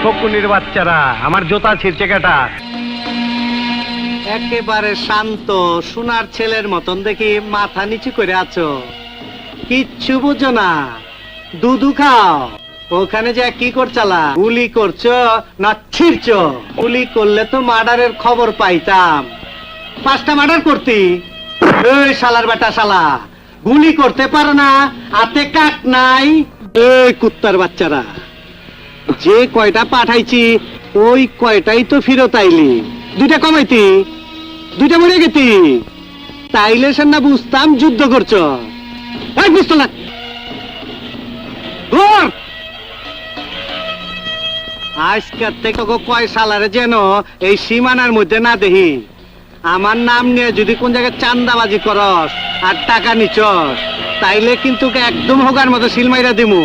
ফকুনির বাচ্চারা, আমার জোতা ছিঁড়ছে কেটা? একেবারে শান্ত সোনার ছেলের মতন দেখি মাথা নিচু করে আছো, কিচ্ছু বুঝো না। দুধু খাও। ওখানে যে কি করছালা? গুলি করছো না ছিড়ছো? গুলি করলে তো মার্ডারের খবর পাইতাম, 5টা মার্ডার করতি। এই শালার বেটা শালা, গুলি করতে পারো না, হাতে কাক নাই। এই কুত্তার বাচ্চারা, যে কয়টা পাঠাইছি ওই কয়টাই তো ফিরত আইলি। 2টা কমাইতি, 2টা মরে গেতি। তাইলে সে না বুঝতাম যুদ্ধ করছো। এই বুঝতো না। আজকের থেকে কয় সালারে যেন এই সীমানার মধ্যে না দেখি। আমার নাম নিয়ে যদি কোন জায়গায় চান্দাবাজি করস আর টাকা নিচস, তাইলে কিন্তু একদম হোগার মতো সিলমাইরা দিমু।